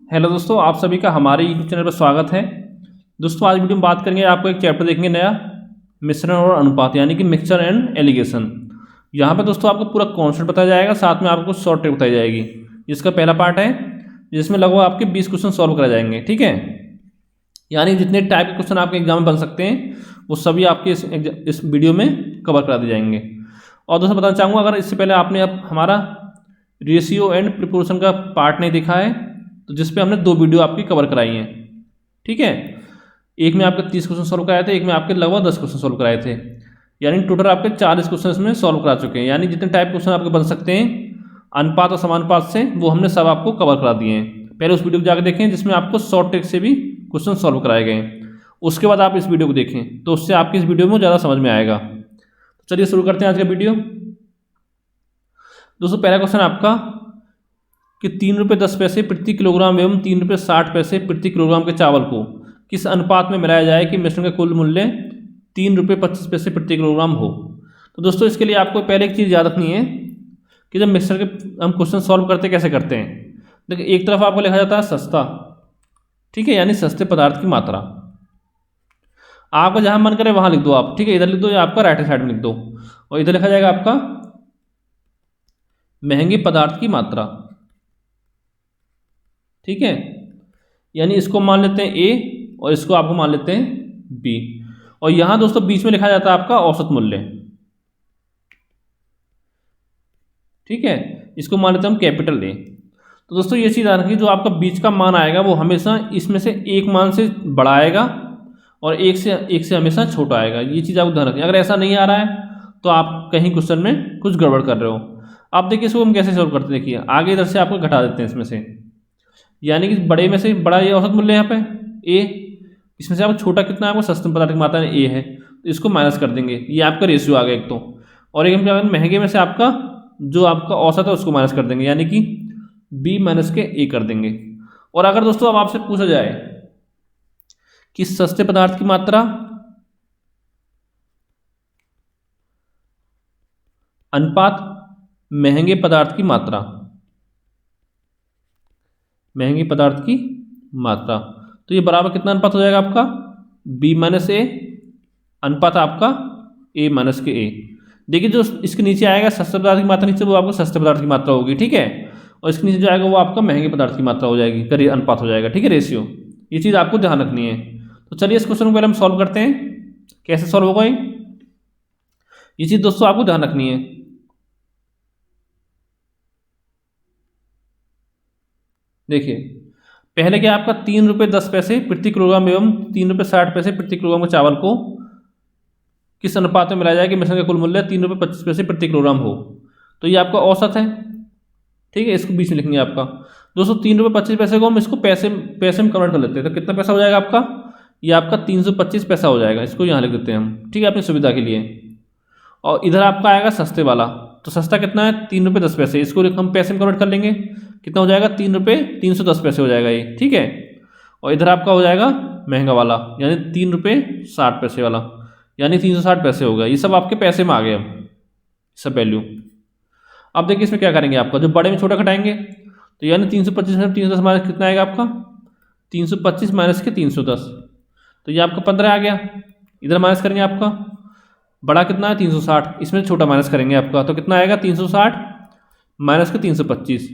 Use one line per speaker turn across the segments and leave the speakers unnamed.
Hello दोस्तों, आप सभी का हमारे यूट्यूब चैनल पर स्वागत है। दोस्तों आज वीडियो में बात करेंगे, आपको एक चैप्टर देखेंगे नया, मिश्रण और अनुपात यानी कि मिक्सचर एंड एलिगेशन। यहाँ पर दोस्तों आपको पूरा कॉन्सेप्ट बताया जाएगा, साथ में आपको कुछ शॉर्ट ट्रिक बताई जाएगी। इसका पहला पार्ट है जिसमें लगभग आपके 20 क्वेश्चन सॉल्व कराए जाएंगे। ठीक है, यानी जितने टाइप के क्वेश्चन आपके एग्जाम में बन सकते हैं वो सभी आपके इस वीडियो में कवर करा दिए जाएंगे। और दोस्तों बताना चाहूँगा, अगर इससे पहले आपने अब हमारा रेशियो एंड प्रोपोर्शन का पार्ट नहीं देखा है तो जिस पे हमने 2 वीडियो आपकी कवर कराई हैं। ठीक है, एक में आपके 30 क्वेश्चन सॉल्व कराए थे, एक में आपके लगभग 10 क्वेश्चन सॉल्व कराए थे, यानी टोटल आपके 40 क्वेश्चन इसमें सॉल्व करा चुके हैं। यानी जितने टाइप क्वेश्चन आपके बन सकते हैं अनुपात और समानुपात से, वो हमने सब आपको कवर करा दिए हैं। पहले उस वीडियो को जाकर देखें जिसमें आपको शॉर्ट ट्रिक से भी क्वेश्चन सॉल्व कराए गए हैं, उसके बाद आप इस वीडियो को देखें तो उससे आपकी इस वीडियो में ज़्यादा समझ में आएगा। तो चलिए शुरू करते हैं आज का वीडियो। दोस्तों पहला क्वेश्चन आपका कि 3 रुपये 10 पैसे प्रति किलोग्राम एवं 3 रुपये 60 पैसे प्रति किलोग्राम के चावल को किस अनुपात में मिलाया जाए कि मिश्रण का कुल मूल्य 3 रुपये 25 पैसे प्रति किलोग्राम हो। तो दोस्तों इसके लिए आपको पहले एक चीज़ याद रखनी है कि जब मिक्सर के हम क्वेश्चन सॉल्व करते कैसे करते हैं। देखिए एक तरफ आपको लिखा जाता है सस्ता, ठीक है, यानी सस्ते पदार्थ की मात्रा। आपका जहाँ मन करे वहाँ लिख दो आप, ठीक है, इधर लिख दो या आपका राइट साइड में लिख दो, और इधर लिखा जाएगा आपका महंगे पदार्थ की मात्रा। ठीक है, यानी इसको मान लेते हैं ए और इसको आपको मान लेते हैं बी, और यहां दोस्तों बीच में लिखा जाता है आपका औसत मूल्य। ठीक है, इसको मान लेते हैं हम कैपिटल ए। तो दोस्तों ये चीज़ याद रखिए, जो आपका बीच का मान आएगा वो हमेशा इसमें से एक मान से बड़ा आएगा और एक से हमेशा छोटा आएगा। ये चीज़ आपको ध्यान रखिए। अगर ऐसा नहीं आ रहा है तो आप कहीं क्वेश्चन में कुछ गड़बड़ कर रहे हो। आप देखिए इसको हम कैसे सॉल्व करते हैं। देखिए आगे इधर से आपको घटा देते हैं इसमें से, यानी कि बड़े में से बड़ा ये औसत मूल्य यहाँ पे ए, इसमें से आपको छोटा कितना है, आपको सस्ते पदार्थ की मात्रा ए है, तो इसको माइनस कर देंगे। ये आपका रेशियो आ गया एक तो, और एक हम क्या करेंगे, महंगे में से आपका जो आपका औसत है उसको माइनस कर देंगे, यानी कि बी माइनस के ए कर देंगे। और अगर दोस्तों अब आपसे पूछा जाए कि सस्ते पदार्थ की मात्रा अनुपात महंगे पदार्थ की मात्रा, महंगे पदार्थ की मात्रा, तो ये बराबर कितना अनुपात हो जाएगा आपका b माइनस ए अनुपात आपका a माइनस के a। देखिए जो इसके नीचे आएगा सस्ते पदार्थ की मात्रा नीचे, वो आपको सस्ते पदार्थ की मात्रा होगी। ठीक है, और इसके नीचे जो आएगा वो आपका महंगे पदार्थ की मात्रा हो जाएगी, करीब अनुपात हो जाएगा। ठीक है, रेशियो, ये चीज़ आपको ध्यान रखनी है। तो चलिए इस क्वेश्चन को पहले हम सॉल्व करते हैं। कैसे सॉल्व होगा ये चीज़ दोस्तों आपको ध्यान रखनी है। देखिए पहले क्या आपका 3 रुपये 10 पैसे प्रति किलोग्राम एवं 3 रुपये 60 पैसे प्रति किलोग्राम के चावल को किस अनुपात में मिलाया जाए कि मिश्रण का कुल मूल्य 3 रुपये 25 पैसे प्रति किलोग्राम हो। तो ये आपका औसत है। ठीक है, इसको बीच में लिखेंगे आपका। दोस्तों 3 रुपये 25 पैसे को हम इसको पैसे में कन्वर्ट कर लेते हैं, तो कितना पैसा हो जाएगा आपका, ये आपका 325 पैसा हो जाएगा। इसको यहाँ लिख देते हैं हम, ठीक है, अपनी सुविधा के लिए। और इधर आपका आएगा सस्ते वाला, तो सस्ता कितना है 3 रुपये 10 पैसे, इसको हम पैसे में कन्वर्ट कर लेंगे, कितना हो जाएगा 3 रुपये 310 पैसे हो जाएगा ये। ठीक है, और इधर आपका हो जाएगा महंगा वाला, यानी 3 रुपये 60 पैसे वाला, यानी 360 पैसे होगा। ये सब आपके पैसे में आ गए अब सब वैल्यू। अब देखिए इसमें क्या करेंगे, आपका जो बड़े में छोटा घटाएंगे, तो यानी 325 में 310 माइनस कितना आएगा आपका 325 माइनस के 310, तो ये आपका 15 आ गया। इधर माइनस करेंगे आपका बड़ा कितना है 360, इसमें छोटा माइनस करेंगे आपका, तो कितना आएगा 360 माइनस के 325,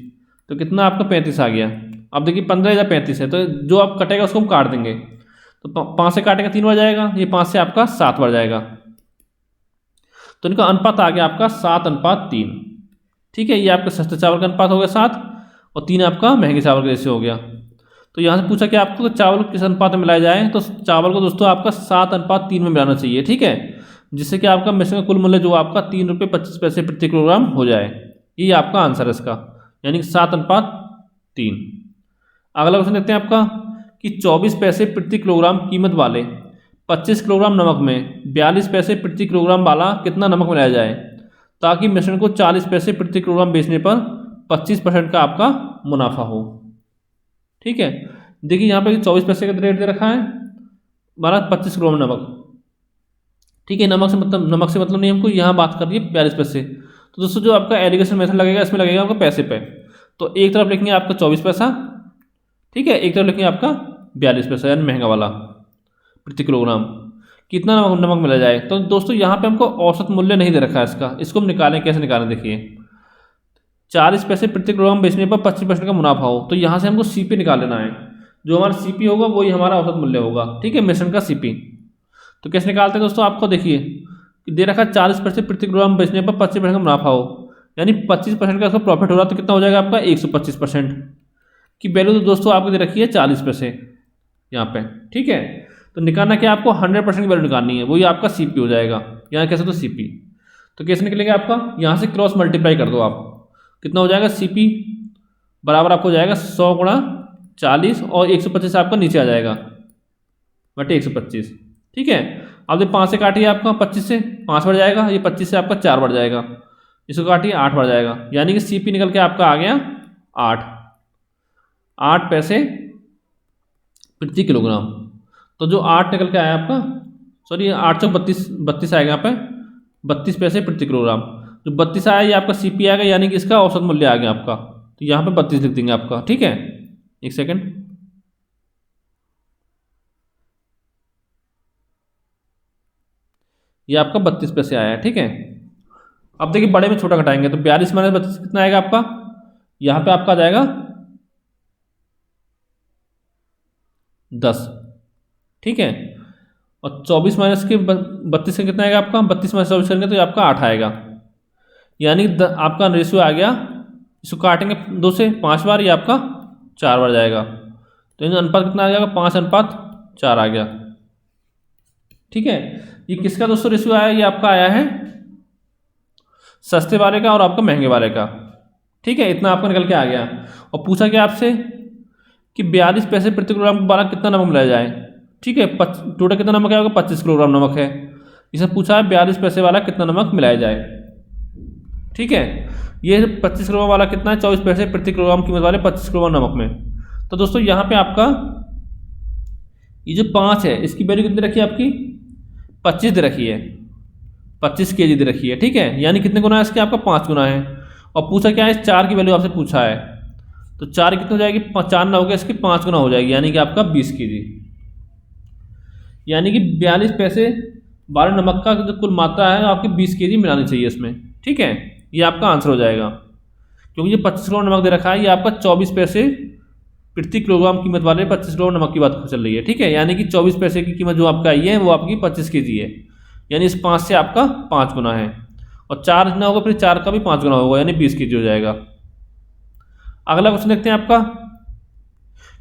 तो कितना आपका 35 आ गया। अब देखिए 15 या 35 है, तो जो आप कटेगा उसको हम काट देंगे, तो 5 से काटेगा 3 बार जाएगा, ये 5 से आपका 7 बार जाएगा, तो इनका अनुपात आ गया आपका 7:3। ठीक है, ये आपके सस्ते चावल का अनुपात हो गया 7, और 3 आपका महंगे चावल का रेशियो हो गया। तो यहाँ से पूछा कि आपको चावल किस अनुपात में मिलाया जाए, तो चावल को दोस्तों आपका 7:3 में मिलाना चाहिए। ठीक है, जिससे कि आपका मिश्रण का कुल मूल्य जो आपका 3 रुपये 25 पैसे प्रति किलोग्राम हो जाए। ये आपका आंसर है इसका, यानी 7:3। अगला क्वेश्चन देखते हैं आपका कि 24 पैसे प्रति किलोग्राम कीमत वाले 25 किलोग्राम नमक में 42 पैसे प्रति किलोग्राम वाला कितना नमक मिलाया जाए ताकि मिश्रण को 40 पैसे प्रति किलोग्राम बेचने पर 25% का आपका मुनाफा हो। ठीक है, देखिए यहाँ पे 24 पैसे का रेट दे रखा है, हमारा 25 किलोग्राम नमक। ठीक है, नमक से मतलब नहीं, हमको यहाँ बात कर रही है 42 पैसे। तो दोस्तों जो आपका एलिगेशन मेथड लगेगा इसमें लगेगा आपका पैसे पे, तो एक तरफ लिखेंगे आपका 24 पैसा, ठीक है। एक तरफ लिखेंगे आपका 42 पैसे यानी महंगा वाला प्रति किलोग्राम। कितना नमक मिला जाए, तो दोस्तों यहाँ पे हमको औसत मूल्य नहीं दे रखा है इसको हम निकालें, कैसे निकालें देखिए। 40 पैसे प्रति किलोग्राम बेचने पर 25% का मुनाफा हो, तो यहाँ से हमको CP निकाल लेना है। जो हमारा CP होगा वही हमारा औसत मूल्य होगा, ठीक है, मिश्रण का CP। तो कैसे निकालते हैं दोस्तों, आपको देखिए कि दे रखा 40 पैसे प्रति किलोग्राम बेचने पर 25% का मुनाफा हो, यानी 25% का उसका प्रॉफिट हो रहा, तो कितना हो जाएगा आपका 125% की वैल्यू। तो दोस्तों आपको दे रखी है 40 पैसे यहाँ पे, ठीक है। तो निकालना क्या, आपको 100% की वैल्यू निकालनी है, वही आपका CP हो जाएगा। यहाँ कैसे, तो CP तो कैसे निकलेगा आपका, यहाँ से क्रॉस मल्टीप्लाई कर दो आप, कितना हो जाएगा CP बराबर आपको हो जाएगा 100 गुणा 40 और 125 आपका नीचे आ जाएगा बटे 125, ठीक है। अब ये 5 से काटिए आपका 25 से 5 बढ़ जाएगा, ये 25 से आपका 4 बढ़ जाएगा, इसको काटिए 8 बढ़ जाएगा, यानी कि CP निकल के आपका आ गया 8 पैसे प्रति किलोग्राम। तो जो 8 निकल के आया आपका, सॉरी 8 चौक 32 आएगा यहाँ पे 32 पैसे प्रति किलोग्राम। जो 32 आया ये आपका CP आएगा, यानी कि इसका औसत मूल्य आ गया आपका। तो यहाँ पे 32 लिख देंगे आपका, ठीक है। एक सेकेंड, ये आपका 32 पैसे आया है, ठीक है। अब देखिए बड़े में छोटा घटाएंगे, तो 42 माइनस 32 कितना आएगा आपका, यहाँ पे आपका आ जाएगा 10, ठीक है। और 24 माइनस के 32 से कितना आएगा आपका, 32 माइनस 24 करेंगे तो ये आपका 8 आएगा, यानी आपका रेशियो आ गया। इसको काटेंगे 2 से 5 बार, ये आपका 4 बार जाएगा, तो इनका अनुपात कितना आ जाएगा 5:4 आ गया, ठीक है। ये किसका दोस्तों रेशियो आया, ये आपका आया है सस्ते वाले का और आपका महंगे वाले का, ठीक है। इतना आपका निकल के आ गया। और पूछा क्या आपसे कि 42 पैसे प्रति किलोग्राम वाला कितना नमक मिलाया जाए, ठीक है। टोटल कितना नमक आएगा, 25 किलोग्राम नमक है। इसे पूछा है 42 पैसे वाला कितना नमक मिलाया जाए, ठीक है। ये 25 किलोग्राम वाला कितना है, 24 पैसे प्रति किलोग्राम कीमत वाले 25 किलोग्राम नमक में। तो दोस्तों यहाँ पे आपका ये जो 5 है इसकी वैल्यू कितनी रखी है आपकी, 25 दे रखी है, 25 kg दे रखी है, ठीक है। यानी कितने गुना है इसके, आपका 5 गुना है। और पूछा क्या है, 4 की वैल्यू आपसे पूछा है, तो 4 कितनी हो जाएगी, 4 ना हो गया, इसकी 5 गुना हो जाएगी, यानी कि आपका 20 kg। यानी कि 42 पैसे वाले नमक का जो कुल मात्रा है आपकी 20 kg मिलानी चाहिए इसमें, ठीक है। ये आपका आंसर हो जाएगा, क्योंकि ये 25 किलो नमक दे रखा है, ये आपका 24 पैसे प्रति किलोग्राम कीमत वाले 25 किलो नमक की बात चल रही है, ठीक है। यानी कि 24 पैसे की कीमत जो आपका आई है वो आपकी 25 kg है, यानी इस 5 से आपका 5 गुना है। और 4 जितना होगा फिर 4 का भी 5 गुना होगा, यानी 20 kg हो जाएगा। अगला क्वेश्चन देखते हैं आपका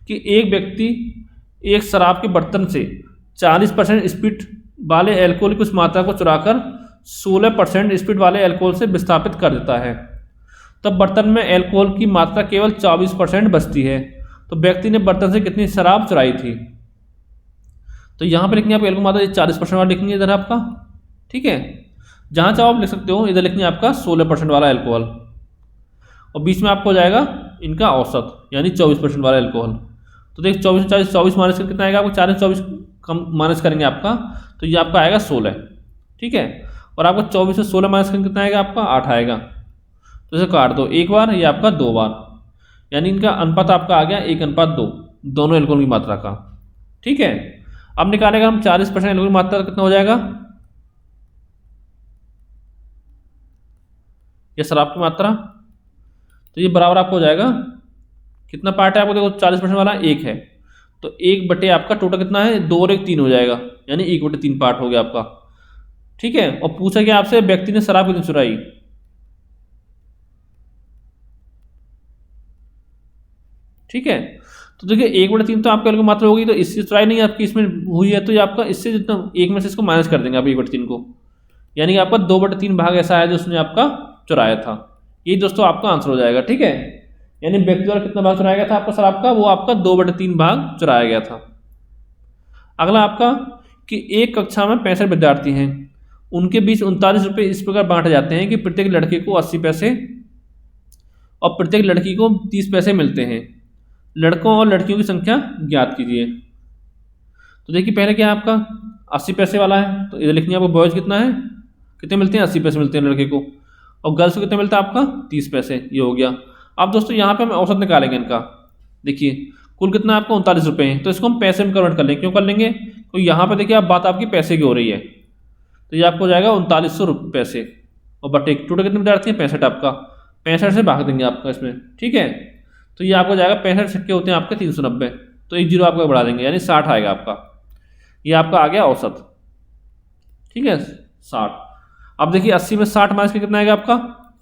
कि एक व्यक्ति एक शराब के बर्तन से 40% स्पीड वाले एल्कोहल की कुछ मात्रा को चुराकर 16% स्पीड वाले एल्कोहल से विस्थापित कर देता है, तब बर्तन में एल्कोहल की मात्रा केवल 24% बचती है। तो व्यक्ति ने बर्तन से कितनी शराब चुराई थी। तो यहाँ पे लिखेंगे आप एल्कोहल मात्रा 40% वाला लिखेंगे इधर आपका, ठीक है। जहाँ चाहो आप लिख सकते हो, इधर लिखेंगे आपका 16% वाला एल्कोहल, और बीच में आपको हो जाएगा इनका औसत, यानी 24% वाला एल्कोहल। तो देख 24 माइनस कर कितना आएगा आपको, 4 24 कम माइनस करेंगे आपका, तो ये आपका आएगा 16, ठीक है। और आपका 24 से 16 माइनस करके कितना आएगा आपका 8 आएगा। तो इसे काट दो, एक बार ये आपका 2 बार, यानी इनका अनुपात आपका आ गया 1:2 दोनों एल्कोहल की मात्रा का, ठीक है। अब निकालेगा हम 40% एल्कोहल की मात्रा, कितना हो जाएगा, ये शराब की मात्रा, तो ये बराबर आपको हो जाएगा कितना पार्ट है आपको, देखो 40% वाला 1 है, तो 1 बटे आपका टोटल कितना है 2 और 1 3 हो जाएगा, यानी 1/3 पार्ट हो गया आपका, ठीक है। और पूछा कि आपसे व्यक्ति ने शराब कितनी चुराई, ठीक है। तो देखिए 1/3 तो आपका एल्कोहल मात्रा होगी, तो इससे चुराई नहीं आपकी इसमें हुई है, तो ये आपका इससे जितना 1 में से इसको माइनस कर देंगे आप 1/3 को, यानी कि आपका 2/3 भाग ऐसा है जो उसने आपका चुराया था। ये दोस्तों आपका आंसर हो जाएगा, ठीक है। यानी व्यक्ति द्वारा कितना भाग चुराया गया था आपका शराब का, वो आपका 2/3 भाग चुराया गया था। अगला आपका कि एक कक्षा में 65 विद्यार्थी हैं, उनके बीच 39 रुपये इस प्रकार बांटे जाते हैं कि प्रत्येक लड़के को 80 पैसे और प्रत्येक लड़की को 30 पैसे मिलते हैं। लड़कों और लड़कियों की संख्या ज्ञात कीजिए। तो देखिए पहले क्या है आपका 80 पैसे वाला है, तो इधर लिखनी है आपको बॉयज़ कितना है, कितने मिलते हैं 80 पैसे मिलते हैं लड़के को, और गर्ल्स को कितने मिलता है आपका 30 पैसे, ये हो गया। अब दोस्तों यहाँ पे हम औसत निकालेंगे इनका। देखिए कुल कितना आपका 39 रुपये है। तो इसको हम पैसे में कन्वर्ट कर लेंगे। क्यों कर लेंगे? तो यहाँ पे देखिए आप बात आपकी पैसे की हो रही है, तो ये आपको हो जाएगा 3900 पैसे और बटे टोटल कितने विद्यार्थी हैं 65 आपका, 65 से भाग देंगे आपका इसमें, ठीक है। तो ये आपको जाएगा 65 छक्के होते हैं आपके 390, तो एक जीरो आपका बढ़ा देंगे यानी 60 आएगा आपका। ये आपका आ गया औसत, ठीक है 60। अब देखिए 80 में 60 माइनस कर कितना आएगा आपका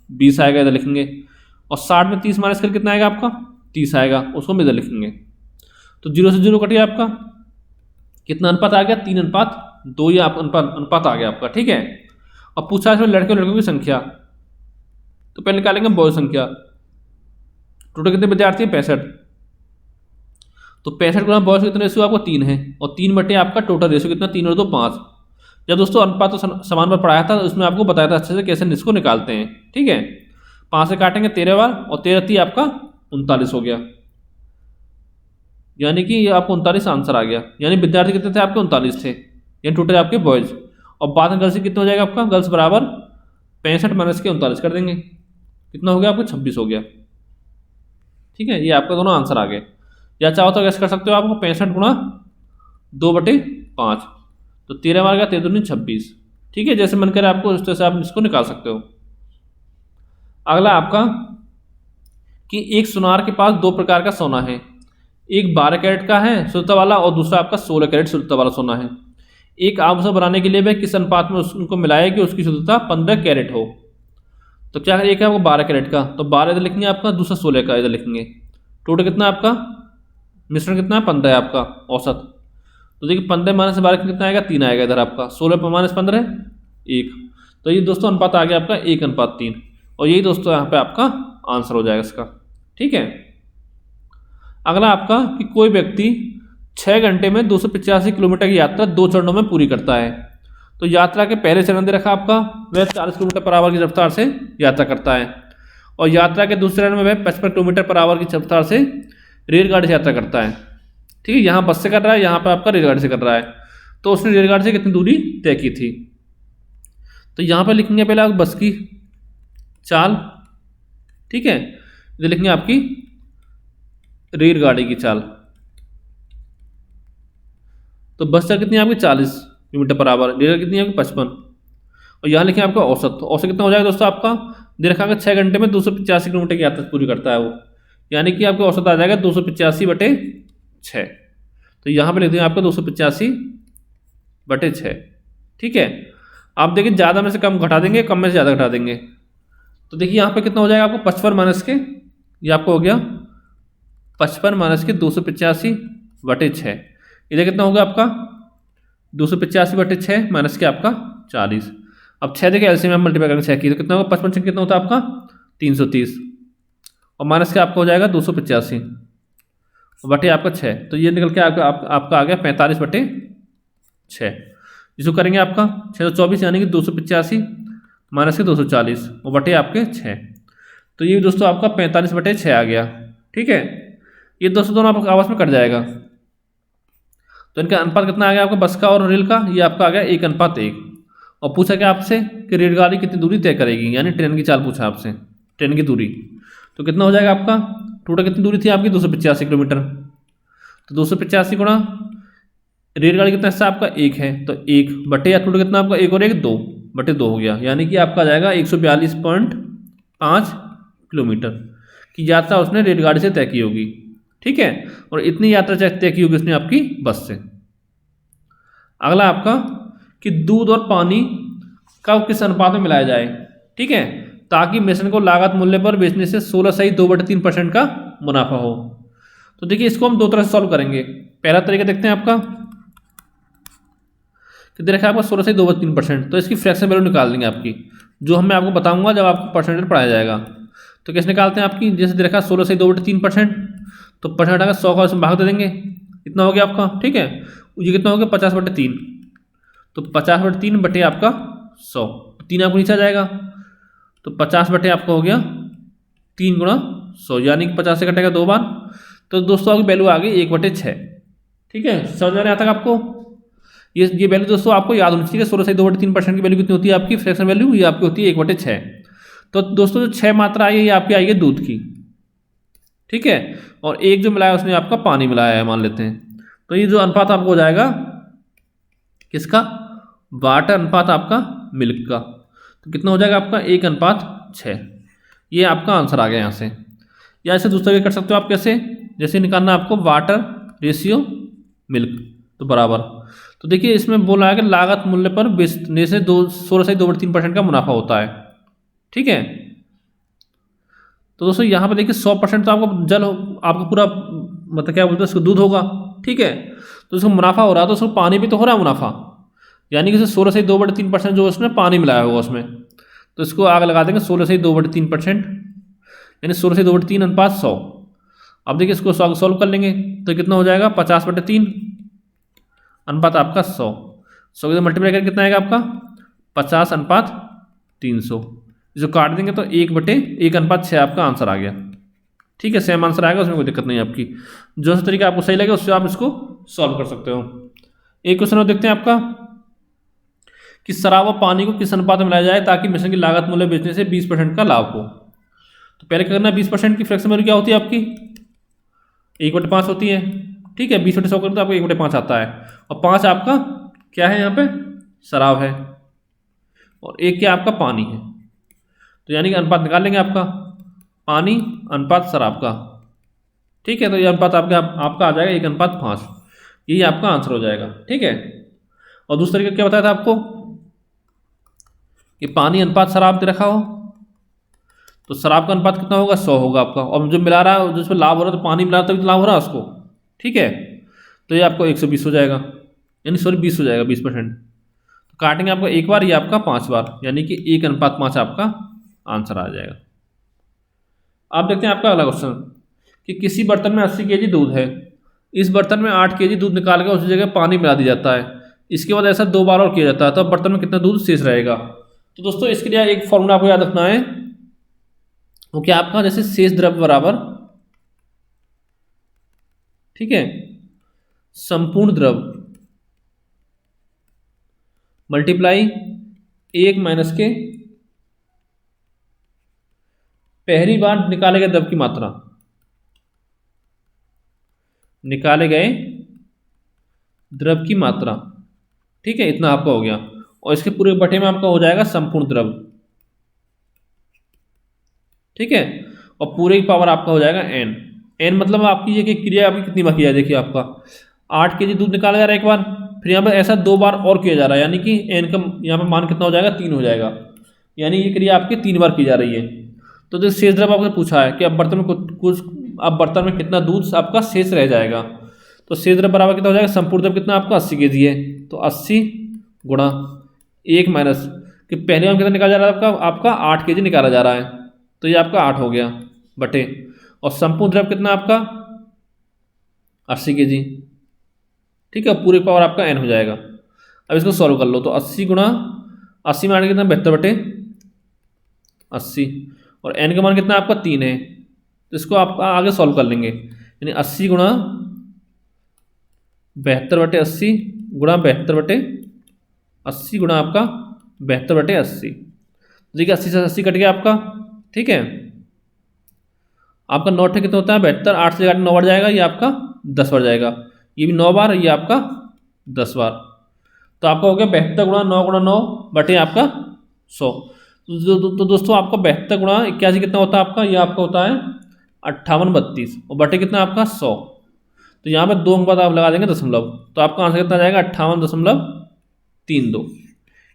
20 आएगा, इधर लिखेंगे। और 60 में 30 माइनस कर कितना आएगा आपका 30 आएगा, उसको हम इधर लिखेंगे। तो जीरो से जीरो कटिए आपका कितना अनुपात आ गया 3:2, ये आप अनुपात आ गया आपका, ठीक है। अब पूछा इसमें लड़के और लड़कों की संख्या, तो पहले निकालेंगे बॉय संख्या। टोटल कितने विद्यार्थी हैं 65, तो 65 गुना बॉयज कितने रेशियो आपको 3 है, और 3 बटे आपका टोटल रेशियो कितना 3 और 2 5। जब दोस्तों अनुपात तो समान पर पढ़ाया था, उसमें आपको बताया था अच्छे से कैसे इसको निकालते हैं, ठीक है। 5 से काटेंगे 13 बार और 13 3 आपका 39 हो गया, यानी कि आपको 39 आंसर आ गया। यानी विद्यार्थी कितने थे आपके 39 थे, यानी टोटल आपके बॉयज। और बाद में गर्ल्स कितना हो जाएगा आपका, गर्ल्स बराबर 65 माइनस के 39 कर देंगे, कितना हो गया आपको 26 हो गया, ठीक है। ये आपका दोनों आंसर आ गए। या चाहो तो कैसे कर सकते हो आपको 65 गुणा 2/5, तो 13 मार गया 13 दूनी 26, ठीक है। जैसे मन करे आपको उस तरह से आप इसको निकाल सकते हो। अगला आपका कि एक सुनार के पास 2 प्रकार का सोना है, एक 12 कैरेट का है शुद्धता वाला और दूसरा आपका 16 कैरेट शुद्धता वाला सोना है। एक आभूषण बनाने के लिए वह किस अनुपात में उनको मिलाए कि उसकी शुद्धता 15 कैरेट हो। तो क्या है, एक है आपको 12 कैरेट का, तो 12 इधर लिखेंगे आपका, दूसरा 16 का इधर लिखेंगे। टोटल कितना आपका मिश्रण कितना है 15 है आपका औसत। तो देखिए 15 माइनस 12 कितना आएगा 3 आएगा इधर आपका, 16 माइनस 15 1। तो ये दोस्तों अनुपात आ गया आपका 1:3, और यही दोस्तों यहाँ पे आपका आंसर हो जाएगा इसका, ठीक है। अगला आपका कि कोई व्यक्ति 6 घंटे में 285 किलोमीटर की यात्रा 2 चरणों में पूरी करता है। तो यात्रा के पहले चरण दे रखा आपका, वह 40 किलोमीटर पर आवर की रफ्तार से यात्रा करता है, और यात्रा के दूसरे चरण में वह 55 किलोमीटर पर आवर की रफ्तार से रेलगाड़ी से यात्रा करता है, ठीक है। यहाँ बस से कर रहा है, यहाँ पर आपका रेलगाड़ी से कर रहा है। तो उसने रेलगाड़ी से कितनी दूरी तय की थी, तो यहाँ पर लिखेंगे पहले आप बस की चाल, ठीक है। इधर लिखेंगे आपकी रेलगाड़ी की चाल। तो बस चाल कितनी है आपकी 40 किलोमीटर पर आवर, रेलगाड़ी कितनी है आपकी 55, और यहाँ लिखेंगे आपका औसत। तो औसत कितना हो जाएगा दोस्तों आपका, दे रखा है 6 घंटे में 285 किलोमीटर की यात्रा पूरी करता है वो, यानी कि आपका औसत आ जाएगा 285/6। तो यहाँ पे लिख देंगे आपका 285/6, ठीक है। आप देखिए ज़्यादा में से कम घटा देंगे, कम में से ज़्यादा घटा देंगे। तो देखिए यहाँ पे कितना हो जाएगा आपको 55 माइनस के, ये आपको हो गया 55 माइनस के 285/6। इधर कितना होगा आपका 285/6 माइनस के आपका 40। अब 6 देखिए एलसीएम में मल्टीप्लाई करेंगे 6 की, तो कितना होगा 55 कितना होता है आपका 330, और माइनस के आपका हो जाएगा 285 बटे आपका 6। तो ये निकल के आपका आ गया 45/6। इसको करेंगे आपका 624 यानी कि 285 माइनस के 240 और बटे आपके 6। तो ये दोस्तों आपका 45/6 आ गया, ठीक है। ये दोस्तों दोनों आपका आपस में कट जाएगा। तो इनका अनुपात कितना आ गया आपका बस का और रेल का, ये आपका आ गया 1:1। और पूछा क्या आपसे कि रेलगाड़ी कितनी दूरी तय करेगी, यानी ट्रेन की चाल पूछा आपसे, ट्रेन की दूरी। तो कितना हो जाएगा आपका, टोटल कितनी दूरी थी आपकी 285 किलोमीटर, तो 285 गुणा रेलगाड़ी कितना हिस्सा आपका 1 है, तो 1 बटे या टोटल कितना आपका 1 और 1 2/2 हो गया, यानी कि आपका आ जाएगा 142.5 किलोमीटर की यात्रा उसने रेलगाड़ी से तय की होगी, ठीक है। और इतनी यात्रा तय की होगी उसने आपकी बस से। अगला आपका कि दूध और पानी का किस अनुपात में मिलाया जाए, ठीक है, ताकि मिश्रण को लागत मूल्य पर बेचने से 16 सही 2/3% का मुनाफा हो। तो देखिए इसको हम 2 तरह से सॉल्व करेंगे। पहला तरीका देखते हैं आपका कि देखा आपका 16 सही 2/3%, तो इसकी फ्रैक्शन वैल्यू निकाल देंगे आपकी, जो मैं आपको बताऊंगा जब आपको परसेंटेज पढ़ाया जाएगा। तो कैसे निकालते हैं आपकी, जैसे देखा 16 सही 2/3%, तो परसेंट आकर 100 का उसमें भाग दे देंगे, इतना हो गया आपका, ठीक है। ये कितना हो गया 50/3, तो 50/3 बटे आपका 100, 3 आपको नीचे आ जाएगा, तो 50 बटे आपका हो गया 3 गुणा 100, यानी कि 50 से कटेगा 2 बार। तो दोस्तों आपकी वैल्यू आ गई 1/6, ठीक है। समझ में आता है आपको, ये वैल्यू दोस्तों आपको याद होनी चाहिए। 16 सही 2/3% की वैल्यू कितनी होती है आपकी फ्रैक्शन वैल्यू, ये आपकी होती है 1/6। तो दोस्तों जो 6 मात्रा आई है ये आपकी आई है दूध की, ठीक है, और एक जो मिलाया उसने आपका पानी मिलाया है मान लेते हैं। तो ये जो अनुपात आपको हो जाएगा किसका, वाटर अनुपात आपका मिल्क का। तो कितना हो जाएगा आपका 1:6। ये आपका आंसर आ गया यहाँ से। या ऐसे दूसरा भी कर सकते हो आप, कैसे, जैसे निकालना आपको वाटर रेशियो मिल्क तो बराबर। तो देखिए इसमें बोला है कि लागत मूल्य पर बेचने से 16.3% का मुनाफा होता है। ठीक है, तो दोस्तों यहाँ पे देखिए 100% तो आपको जल आपको पूरा मतलब क्या बोलते हैं उसको दूध होगा। ठीक है, तो उसको मुनाफा हो रहा है तो उसको पानी भी तो हो रहा है मुनाफा, यानी कि 16.2/3% जो उसमें पानी मिलाया होगा उसमें। तो इसको आगे लगा देंगे 16.2/3%, यानी 16.2/3:100। अब देखिए इसको सॉल्व कर लेंगे तो कितना हो जाएगा 50/3 अनुपात आपका 100 के मल्टीप्लाई करके कितना आएगा आपका 50:300। इसको काट देंगे तो 1/1:6 आपका आंसर आ गया। ठीक है, सेम आंसर आएगा, उसमें कोई दिक्कत नहीं है आपकी। जो सा तरीका आपको सही लगे उससे आप इसको सॉल्व कर सकते हो। एक क्वेश्चन और देखते हैं आपका कि शराब और पानी को किस अनुपात में मिलाया जाए ताकि मिश्रण की लागत मूल्य बेचने से 20% का लाभ हो। तो पहले क्या करना है, 20% की फ्रैक्शन वैल्यू क्या होती है आपकी 1/5 होती है। ठीक है, 20/100 करें तो आपको 1/5 आता है, और 5 आपका क्या है यहाँ पे शराब है, और 1 क्या आपका पानी है। तो यानी कि अनुपात निकाल लेंगे आपका पानी अनुपात शराब का। ठीक है, तो ये अनुपात आपका आ जाएगा 1:5, यही आपका आंसर हो जाएगा। ठीक है, और दूसरे तरीका क्या बताया था आपको कि पानी अनुपात शराब दे रखा हो, तो शराब का अनुपात कितना होगा 100 होगा आपका, और जो मिला रहा है जिसमें लाभ हो रहा है तो पानी मिला रहा है तभी तो लाभ हो रहा है उसको। ठीक है, तो ये आपको 120 हो जाएगा, यानी 20 हो जाएगा 20%। तो काटेंगे आपको एक बार, ये आपका 5 बार, यानी कि 1:5 आपका आंसर आ जाएगा। आप देखते हैं आपका अगला क्वेश्चन कि किसी बर्तन में 80 kg दूध है, इस बर्तन में 8 kg दूध निकाल कर उसी जगह पानी मिला दिया जाता है, इसके बाद ऐसा 2 बार और किया जाता है, तो बर्तन में कितना दूध शेष रहेगा। तो दोस्तों इसके लिए एक फॉर्मूला आपको याद रखना है, वो क्या आपका जैसे शेष द्रव्य बराबर, ठीक है, संपूर्ण द्रव्य मल्टीप्लाई 1 माइनस के पहली बार निकाले गए द्रव्य की मात्रा, निकाले गए द्रव्य की मात्रा। ठीक है, इतना आपका हो गया, और इसके पूरे बटे में आपका हो जाएगा संपूर्ण द्रव्य। ठीक है, और पूरे की पावर आपका हो जाएगा n मतलब आपकी ये कि क्रिया आपकी कितनी बार किया, देखिए आपका 8 kg दूध निकाला जा रहा है एक बार, फिर यहाँ पर ऐसा 2 बार और किया जा रहा है, यानी कि n का यहाँ पर मान कितना हो जाएगा 3 हो जाएगा, यानी ये क्रिया आपकी 3 बार की जा रही है। तो जो शेष द्रव्य आपसे पूछा है कि अब बर्तन में कितना दूध आपका शेष रह जाएगा, तो शेष द्रव्य बराबर कितना हो जाएगा, संपूर्ण द्रव्य कितना आपका 80 kg है, तो 80 गुणा 1 माइनस कि पहले में कितना निकाला जा रहा है आपका 8 kg निकाला जा रहा है, तो ये आपका 8 हो गया बटे, और संपूर्ण द्रव्य कितना आपका 80 kg। ठीक है, पूरी पावर आपका n हो जाएगा। अब इसको सॉल्व कर लो, तो 80 गुणा 80 में आने कितना 72 बटे 80, और n का मान कितना आपका 3 है, तो इसको आप आगे सॉल्व कर लेंगे, यानी 80 गुणा 72/80 गुणा 72/80 गुणा आपका 72/80। देखिए 80 से 80 कट गया आपका। ठीक है, आपका 9 कितना होता है 72, 8 से 9 बढ़ जाएगा, ये आपका 10 बढ़ जाएगा, ये भी 9 बार, ये आपका 10 बार, तो आपका हो गया 72 गुणा 9 गुणा 9 बटे आपका 100। तो दोस्तों आपका 72 गुणा 81 कितना होता है आपका, ये आपका होता है 5832, और बटे कितना आपका 100, तो यहाँ पर 2 अंक बाद आप लगा देंगे दशमलव, तो आपका आंसर कितना जाएगा 58.32।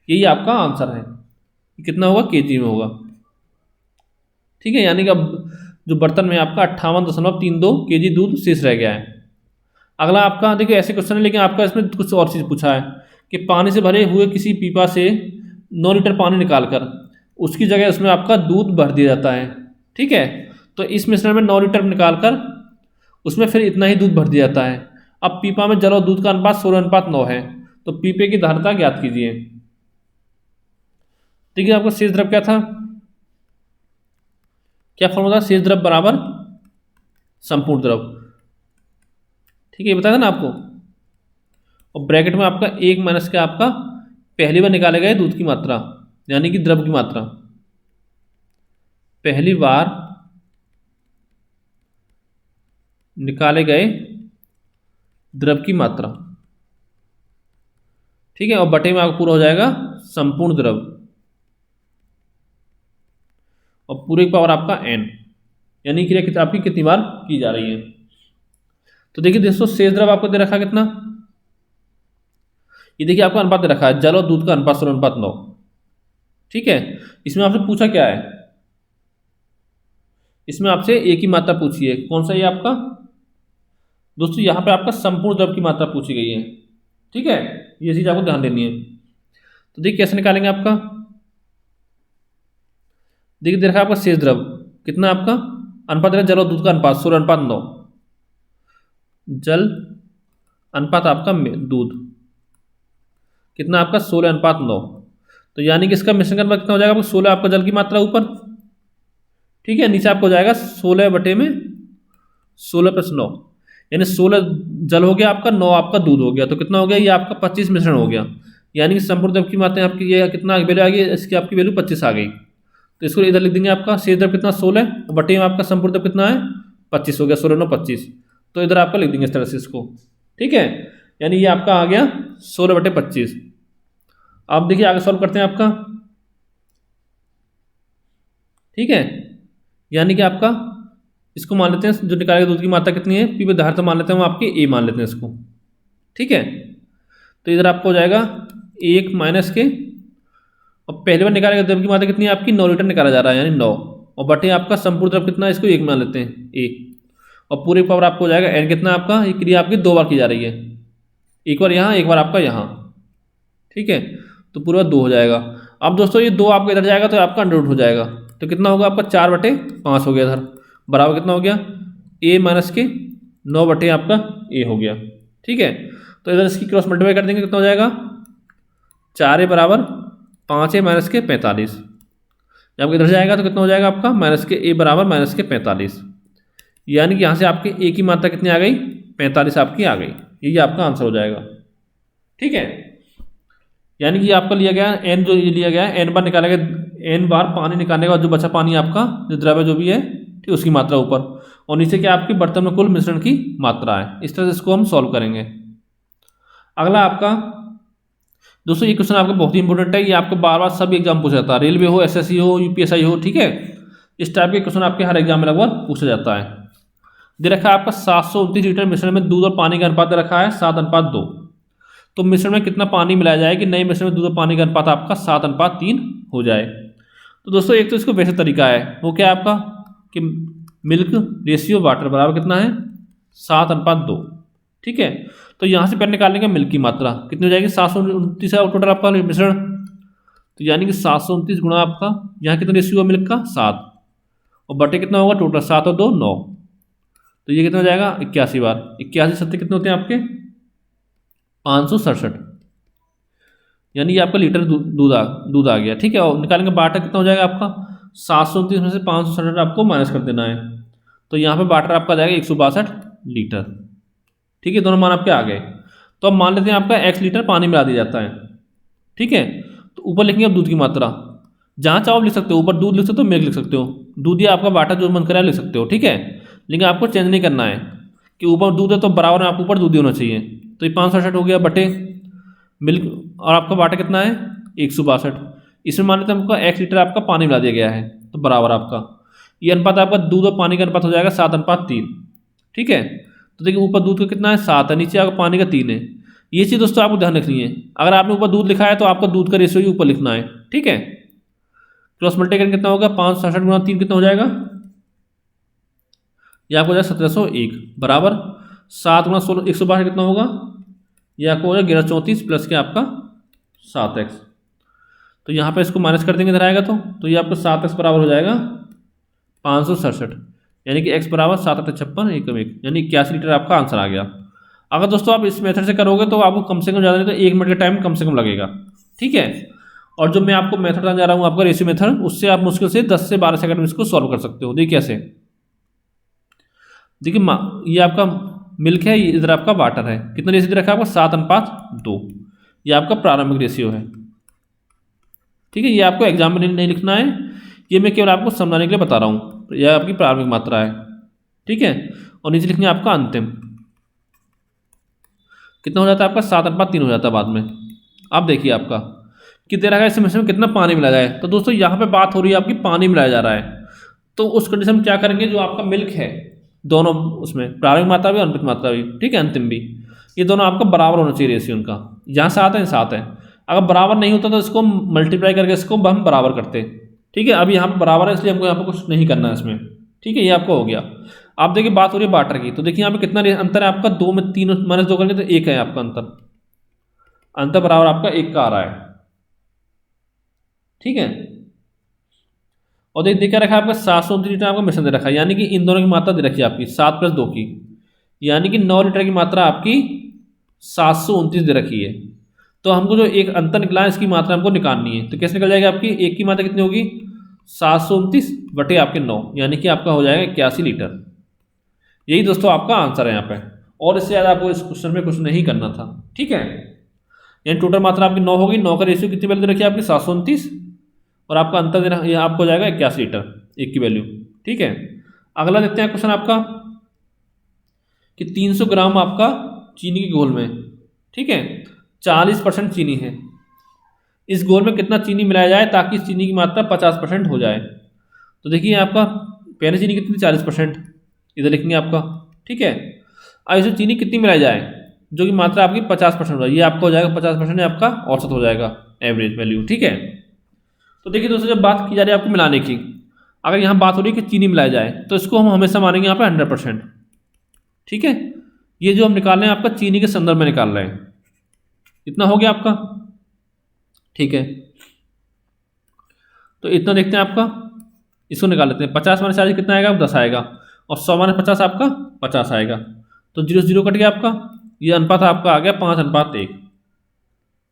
यही आपका आंसर है, कितना होगा केजी में होगा। ठीक है, यानी कि अब जो बर्तन में आपका 58.32 kg दूध शेष रह गया है। अगला आपका देखिए ऐसे क्वेश्चन है, लेकिन आपका इसमें कुछ और चीज़ पूछा है कि पानी से भरे हुए किसी पीपा से 9 लीटर पानी निकालकर उसकी जगह उसमें आपका दूध भर दिया जाता है। ठीक है, तो इस मिश्रण में 9 लीटर निकालकर उसमें फिर इतना ही दूध भर दिया जाता है। अब पीपा में जल और दूध का अनुपात 16:9 है, तो पीपे की धारिता ज्ञात कीजिए। देखिए आपका शेष द्रव्य क्या था, क्या फॉर्मूला था, शेष द्रव्य बराबर संपूर्ण द्रव्य। ठीक है, ये बताया था ना आपको, और ब्रैकेट में आपका 1 माइनस का आपका पहली बार निकाले गए दूध की मात्रा, यानी कि द्रव्य की मात्रा, पहली बार निकाले गए द्रव की मात्रा, ठीक है, और बटे में आपको पूरा हो जाएगा संपूर्ण द्रव, और पूरे की पावर आपका n, यानी क्रिया आपकी कितनी बार की जा रही है। तो देखिए दोस्तों, शेष द्रव आपको दे रखा है कितना, ये देखिए आपका अनुपात दे रखा है, जल और दूध का अनुपात 16:9, ठीक है। इसमें आपसे पूछा क्या है, इसमें आपसे एक ही मात्रा पूछी है, कौन सा ये आपका दोस्तों, यहाँ पे आपका संपूर्ण द्रव की मात्रा पूछी गई है, ठीक है, ये चीज आपको ध्यान देनी है। तो देखिए कैसे निकालेंगे आपका, देखिए दे रखा है आपका शेष द्रव कितना, आपका अनुपात दे रखा है जल और दूध का अनुपात 16:9, जल अनुपात आपका दूध कितना आपका 16:9, तो यानी कि इसका मिश्रण का अनुपात कितना हो जाएगा आपको, 16 आपका जल की मात्रा ऊपर, ठीक है, नीचे आपको हो जाएगा 16 बटे में 16 + 9, यानी 16 जल हो गया आपका, 9 आपका दूध हो गया, तो कितना हो गया, ये आपका 25 मिश्रण हो गया, यानी कि संपूर्ण द्रव की मात्रा आपकी ये कितना वैल्यू आ गई, इसकी आपकी वैल्यू 25 आ गई। तो इसको इधर लिख देंगे, आपका शेष द्रव कितना 16, और बटे में आपका संपूर्ण द्रव कितना है 25 हो गया, 16 9 25, तो इधर आपका लिख देंगे इस तरह से इसको, ठीक है, यानी ये आपका आ गया 16/25। अब देखिए आगे सॉल्व करते हैं आपका, ठीक है, यानी कि आपका इसको मान लेते हैं, जो निकाले गए दूध की मात्रा कितनी है, पी पे धारता मान लेते हैं, हम आपके ए मान लेते हैं इसको, ठीक है। तो इधर आपको हो जाएगा 1 माइनस के, और पहले बार निकाले गए द्रव की मात्रा कितनी है आपकी, 9 लीटर निकाला जा रहा है, यानी 9, और बटे आपका संपूर्ण द्रव कितना है, इसको 1 मान लेते हैं ए, और पूरी पावर आपको हो जाएगा n कितना आपका, ये क्रिया आपकी 2 बार की जा रही है, एक बार यहाँ एक बार आपका यहाँ, ठीक है, तो पूरा 2 हो जाएगा। अब दोस्तों ये 2 आपका इधर जाएगा तो आपका अंडर रूट हो जाएगा, तो कितना होगा आपका 4/5 हो गया इधर, बराबर कितना हो गया a माइनस के 9 बटे आपका a हो गया, ठीक है। तो इधर इसकी क्रॉस मल्टीप्लाई कर देंगे, कितना हो जाएगा 4a बराबर 5a माइनस के 45, जब इधर जाएगा तो कितना हो जाएगा आपका माइनस के a बराबर माइनस के 45, यानी कि यहाँ से आपके a की मात्रा कितनी आ गई 45 आपकी आ गई, यही आपका आंसर हो जाएगा, ठीक है। यानी कि आपका लिया गया n, जो ये लिया गया है n बार निकाला गया, n बार पानी निकालने के बाद जो बचा पानी आपका जो द्रव्य जो भी है, ठीक, उसकी मात्रा ऊपर, और नीचे क्या आपकी बर्तन में कुल मिश्रण की मात्रा है। इस तरह से इसको हम सॉल्व करेंगे। अगला आपका दोस्तों ये क्वेश्चन आपका बहुत ही इंपॉर्टेंट है, ये आपको बार बार सब एग्जाम पूछा जाता है, रेलवे हो, एसएससी हो, यूपीएससी हो, ठीक है, इस टाइप के क्वेश्चन आपके हर एग्जाम में लगभग पूछा जाता है। दे रखा है आपका 729 लीटर मिश्रण में दूध और पानी का अनुपात दे रखा है 7:2, तो मिश्रण में कितना पानी मिलाया जाए कि नए मिश्रण में दूध और पानी का अनुपात आपका 7:3 हो जाए। तो दोस्तों एक तो इसको वैसे तरीका है, वो क्या है आपका कि मिल्क रेशियो वाटर बराबर कितना है 7:2, ठीक है। तो यहाँ से पहले निकालने का मिल्क की मात्रा कितनी हो जाएगी 729 है टोटल आपका मिश्रण, तो यानी कि 729 गुणा आपका यहाँ कितना रेशियो है मिल्क का 7, और बटे कितना होगा टोटल 7 और 2 9, तो ये कितना हो जाएगा 81 बार, 81 सत्ते कितने होते हैं आपके 567, यानी ये आपका लीटर दूध आ गया, ठीक है। और निकालेंगे बाटर कितना हो जाएगा आपका 729 में से 567 आपको माइनस कर देना है, तो यहाँ पे बाटर आपका आ जाएगा 162 लीटर, ठीक है, दोनों मान आपके आ गए। तो अब मान लेते हैं आपका x लीटर पानी मिला दिया जाता है, ठीक है। तो ऊपर लिखेंगे अब दूध की मात्रा, जहाँ चाहो लिख सकते हो, ऊपर दूध लिख सकते हो, मिल्क लिख सकते हो, दूध या आपका बाटा जो मन करे लिख सकते हो, ठीक है, लेकिन आपको चेंज नहीं करना है कि ऊपर दूध है तो बराबर में आपको ऊपर दूध ही होना चाहिए। तो ये 567 हो गया बटे मिल्क, और आपका बाटा कितना है 162, इसमें मान लेते हैं आपका x लीटर आपका पानी मिला दिया गया है, तो बराबर आपका ये अनुपात आपका दूध और पानी का अनुपात हो जाएगा 7:3, ठीक है। तो देखिए ऊपर दूध का कितना है 7 है, नीचे आपका पानी का 3 है, ये चीज़ दोस्तों आपको ध्यान रखनी है। अगर आपने ऊपर दूध लिखा है तो आपका दूध का रेशियो ही ऊपर लिखना है, ठीक है। क्रॉस मल्टीप्लाई कितना होगा 567 गुणा 3 कितना हो जाएगा, यह आपको हो जाएगा 1701 बराबर 7 गुणा 16 162 कितना होगा, यह आपको हो जाएगा 1134 प्लस के आपका 7x, तो यहाँ पे इसको माइनस कर देंगे इधर आएगा तो ये आपको 7x बराबर हो जाएगा 567, यानी कि x बराबर 7 8 56 1 1, यानी 81 लीटर आपका आंसर आ गया। अगर दोस्तों आप इस मेथड से करोगे तो आपको कम से कम ज़्यादा नहीं तो 1 मिनट का टाइम कम से कम लगेगा, ठीक है। और जो मैं आपको मेथड बताने जा रहा हूँ आपका रेशियो मेथड, उससे आप मुश्किल से 10 से 12 सेकंड में इसको सॉल्व कर सकते हो। देखिए कैसे, देखिए ये आपका मिल्क है, इधर आपका वाटर है, कितना रेशियो दे रखा है आपका 7:2, ये आपका प्रारंभिक रेशियो है, ठीक है। ये आपको एग्जाम में नहीं लिखना है, ये मैं केवल आपको समझाने के लिए बता रहा हूँ, यह आपकी प्रारंभिक मात्रा है, ठीक है, और नीचे लिखेंगे आपका अंतिम। कितना हो जाता है आपका 7:3 हो जाता है बाद में। अब देखिए आपका कि दे रखा है इस मिश्रण में कितना पानी मिलाया जाए। तो दोस्तों यहाँ पे बात हो रही है आपकी पानी मिलाया जा रहा है, तो उस कंडीशन में क्या करेंगे, जो आपका मिल्क है दोनों उसमें प्रारंभिक मात्रा भी अंतिम मात्रा भी, ठीक है, अंतिम भी, ये दोनों आपका बराबर होना चाहिए रेशियो उनका। यहाँ 7 है 7 है, अगर बराबर नहीं होता तो इसको मल्टीप्लाई करके इसको हम बराबर करते, ठीक है। अब यहाँ पे बराबर है इसलिए हमको यहाँ पे कुछ नहीं करना है इसमें, ठीक है, ये आपका हो गया। आप देखिए बात हो रही है वाटर की, तो देखिए यहाँ पे कितना अंतर है आपका, 2 में 3 -2 करेंगे तो 1 है आपका अंतर बराबर आपका 1 का आ रहा है, ठीक है। और देखिए रखा है आपका 729 लीटर आपका मिश्रण दे रखा है, यानी कि इन दोनों की मात्रा दे रखी है आपकी 7 + 2 की, यानी कि 9 लीटर की मात्रा आपकी 729 दे रखी है। तो हमको जो एक अंतर निकला है इसकी मात्रा हमको निकालनी है, तो कैसे निकल जाएगी आपकी, एक की मात्रा कितनी होगी 729 बटे आपके 9, यानी कि आपका हो जाएगा 81 लीटर। यही दोस्तों आपका आंसर है यहाँ पे, और इससे ज़्यादा आपको इस क्वेश्चन में कुछ नहीं करना था, ठीक है। यानी टोटल मात्रा आपकी 9 होगी, 9 का रेशियो कितनी वैल्यू रखी है आपकी 729, और आपका अंतर देना ये आपको हो जाएगा 81 लीटर, एक की वैल्यू, ठीक है। अगला देखते हैं क्वेश्चन आपका कि 300 ग्राम आपका चीनी के घोल में, ठीक है, 40% चीनी है, इस घोल में कितना चीनी मिलाया जाए ताकि चीनी की मात्रा 50% हो जाए। तो देखिए आपका पहले चीनी कितनी 40%, इधर लिखेंगे आपका, ठीक है। अब इसमें चीनी कितनी मिलाई जाए जो कि मात्रा आपकी 50% हो जाए, ये आपका हो जाएगा 50% आपका औसत हो जाएगा, एवरेज वैल्यू, ठीक है। तो देखिए दोस्तों जब बात की जा रही है आपकी मिलाने की, अगर यहाँ बात हो रही है कि चीनी मिलाया जाए तो इसको हम हमेशा मानेंगे यहाँ पे 100%, ठीक है। ये जो हम निकाल रहे हैं आपका चीनी के संदर्भ में निकाल रहे हैं, इतना हो गया आपका, ठीक है। तो इतना देखते हैं आपका, इसको निकाल लेते हैं। 50 - 40 कितना आएगा, 10 आएगा, और 100 - 50 आपका 50 आएगा, तो 0 0 कट गया आपका, ये अनुपात आपका आ गया 5:1,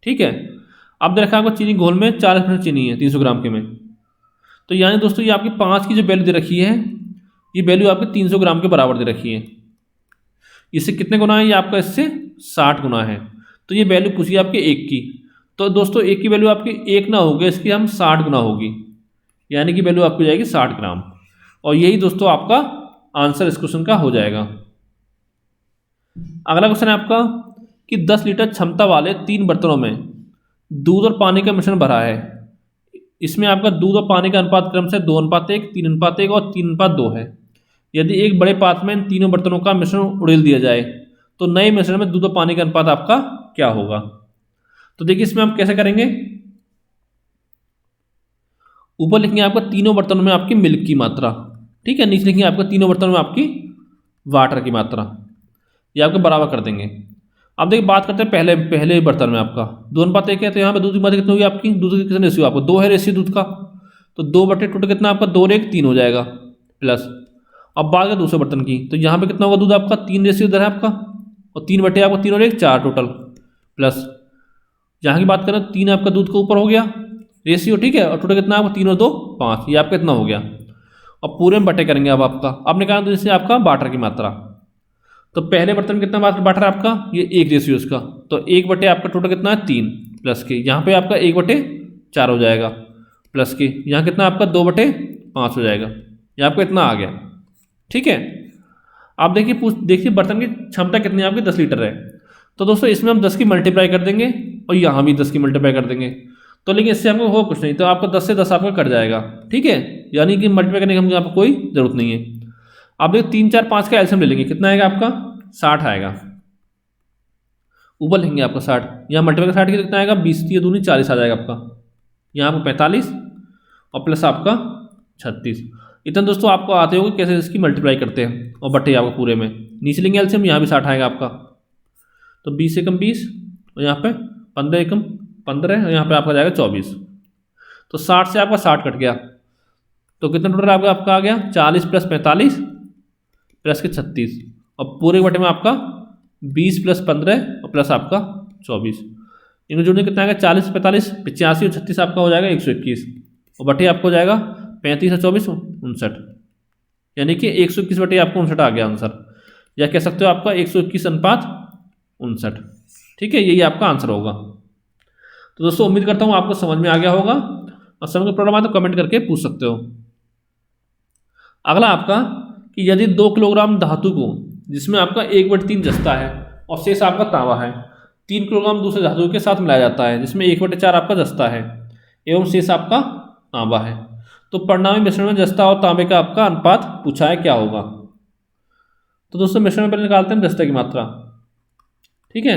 ठीक है। अब देखा आपको चीनी घोल में 40% चीनी है 300 ग्राम के में, तो यानी दोस्तों ये आपकी 5 की जो वैल्यू दे रखी है, ये वैल्यू आपकी 300 ग्राम के बराबर दे रखी है। इससे कितने गुना है, ये आपका इससे 60 गुना है। तो ये वैल्यू पूछी आपके 1 की, तो दोस्तों 1 की वैल्यू आपकी 1 ना होगी, इसकी हम 60 गुना होगी, यानी कि वैल्यू आपकी जाएगी 60 ग्राम। और यही दोस्तों आपका आंसर इस क्वेश्चन का हो जाएगा। अगला क्वेश्चन है आपका कि 10 लीटर क्षमता वाले 3 बर्तनों में दूध और पानी का मिश्रण भरा है, इसमें आपका दूध और पानी का अनुपात क्रम से 2:1, 3:1 और 3:2 है। यदि एक बड़े पात्र में इन तीनों बर्तनों का मिश्रण उड़ेल दिया जाए तो नए मिश्रण में दूध और पानी का अनुपात आपका क्या होगा। तो देखिए इसमें हम कैसे करेंगे, ऊपर लिखेंगे आपका तीनों बर्तनों में आपकी मिल्क की मात्रा, ठीक है, नीचे लिखेंगे आपका तीनों बर्तनों में आपकी वाटर की मात्रा, ये आपके बराबर कर देंगे। अब देखिए बात करते हैं पहले बर्तन में आपका 2:1 है, तो यहाँ पे दूध की मात्रा कितनी होगी आपकी, दूध की कितने रेशियो आपको 2 है रेशियो दूध का, तो 2 बटे टोटल कितना आपका 2 और 1 3 हो जाएगा प्लस। अब बात करें दूसरे बर्तन की, तो यहाँ पे कितना होगा दूध आपका 3 रेशियो इधर है आपका, और 3 बटे आपका 3 और 1 4 टोटल प्लस। यहाँ की बात करें 3 आपका दूध का ऊपर हो गया रेशियो, ठीक है, और टोटल कितना आपका 3 और 2 5, ये आपका इतना हो गया। और पूरे में बटे करेंगे अब आपका, अब निकालना तो इससे आपका वाटर की मात्रा, तो पहले बर्तन में कितना वाटर है आपका, ये 1 रेशियो इसका, तो 1 बटे आपका टोटल कितना है 3 प्लस के, यहाँ पे आपका 1 बटे 4 हो जाएगा प्लस के, यहाँ कितना आपका 2 बटे 5 हो जाएगा, ये आपका इतना आ गया, ठीक है। आप देखिए बर्तन की क्षमता कितनी है आपकी 10 लीटर है, तो दोस्तों इसमें हम 10 की मल्टीप्लाई कर देंगे और यहाँ भी 10 की मल्टीप्लाई कर देंगे, तो लेकिन इससे हमको हो कुछ नहीं, तो आपका 10 से 10 आपका कट जाएगा, ठीक है, यानी कि मल्टीप्लाई करने की हमको यहाँ पर कोई ज़रूरत नहीं है। आप देखिए 3 4 5 का एल्सियम ले लेंगे, कितना आएगा आपका 60 आएगा, ऊपर लिखेंगे आपका 60, यहाँ मल्टीप्लाई का 60 की कितना आएगा 20 3 दूनी 40 आ जाएगा आपका, यहाँ पर 45 और प्लस आपका 36। इतना दोस्तों आपको आते होंगे कैसे इसकी मल्टीप्लाई करते हैं, और बटे आपको पूरे में नीचे लेंगे एल्सियम, यहाँ भी 60 आएगा आपका, तो 20 एकम 20 और यहाँ पे 15 एकम 15 और यहाँ पे आपका जाएगा 24, तो 60 से आपका 60 कट गया, तो कितना टोटल आपका आ गया 40 + 45 प्लस के 36, और पूरे बटे में आपका 20 + 15 और प्लस आपका 24, इनको जोड़ने कितना आएगा 40 45 85 और 36 आपका हो जाएगा 121, और बटे आपको हो जाएगा 35 और 24 59, यानी कि 121 बटे आपको 59 आ गया आंसर, या कह सकते हो आपका 121:59, ठीक है, यही आपका आंसर होगा। तो दोस्तों उम्मीद करता हूँ आपको समझ में आ गया होगा, और समझ में प्रॉब्लम आए तो कमेंट करके पूछ सकते हो। अगला आपका कि यदि 2 किलोग्राम धातु को, जिसमें आपका 1/3 जस्ता है और शेष आपका तांबा है, 3 किलोग्राम दूसरे धातु के साथ मिलाया जाता है जिसमें 1/4 आपका जस्ता है एवं शेष आपका तांबा है, तो परिणामी मिश्रण में जस्ता और तांबे का आपका अनुपात पूछा है, क्या होगा। तो दोस्तों मिश्रण में पहले निकालते हैं जस्ता की मात्रा। ठीक है,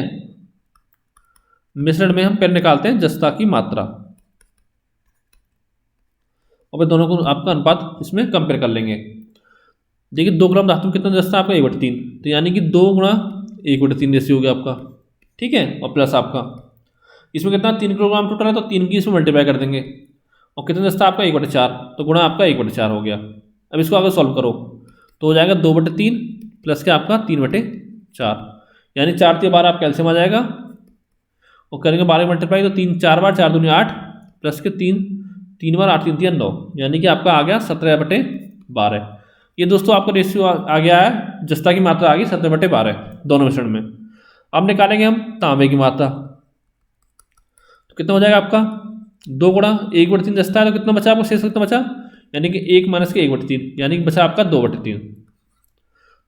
मिश्रण में हम पहले निकालते हैं जस्ता की मात्रा और फिर दोनों को आपका अनुपात इसमें कंपेयर कर लेंगे। देखिए 2 ग्राम धातु में कितना जस्ता आपका 1/3, तो यानी कि 2 गुणा 1/3 जैसे हो गया आपका। ठीक है, और प्लस आपका इसमें कितना 3 किलोग्राम टोटल है, तो 3 की इसमें मल्टीप्लाई कर देंगे और कितना जस्ता आपका 1/4, तो गुणा आपका 1/4 हो गया। अब इसको आगे सॉल्व करो तो हो जाएगा 2/3 प्लस क्या आपका 3/4, यानी 4 × 12 आपका एलसीएम आ जाएगा और करेंगे 12 मल्टीप्लाई, तो 3 4 बार 4 दूनी 8 प्लस के 3 बार 8 3 9, यानी कि आपका आ गया 17/12। ये दोस्तों आपका रेशियो आ गया है, जस्ता की मात्रा आ गई 17/12 दोनों मिश्रण में। अब निकालेंगे हम तांबे की मात्रा, तो कितना हो जाएगा आपका 2 गुणा 1/3 जस्ता है, तो कितना बचा आपको शेष कितना बचा, यानी कि 1 माइनस के 1/3, यानी कि बचा आपका 2/3,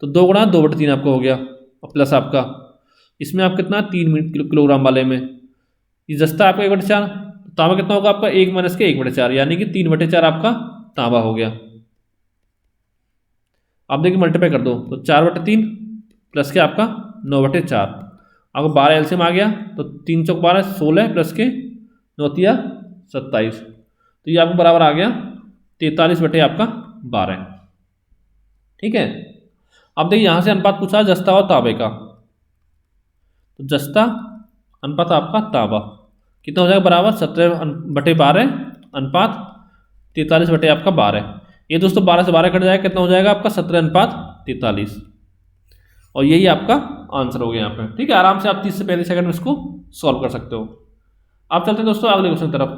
तो 2 गुणा 2/3 आपका हो गया और प्लस आपका इसमें आप कितना 3 किलोग्राम वाले में ये जस्ता आपका 1/4, तांबा कितना होगा आपका 1 माइनस के 1/4, यानी कि 3/4 आपका तांबा हो गया। आप देखिए मल्टीप्लाई कर दो तो 4/3 प्लस के आपका 9/4, आपको 12 एलसीएम आ गया, तो 3 चौक 12 16 प्लस के 9 तिया 27, तो ये आपको बराबर आ गया 43/12। ठीक है, अब देखिए यहाँ से अनुपात पूछा जस्ता और तांबे का, तो जस्ता अनुपात आपका तांबा कितना हो जाएगा बराबर 17/12 अनुपात 43/12। ये दोस्तों 12 से 12 कट जाएगा, कितना हो जाएगा आपका 17/43, और यही आपका आंसर हो गया यहाँ पे। ठीक है, आराम से आप 30 से 35 सेकंड में इसको सॉल्व कर सकते हो। आप चलते हैं दोस्तों अगले क्वेश्चन की तरफ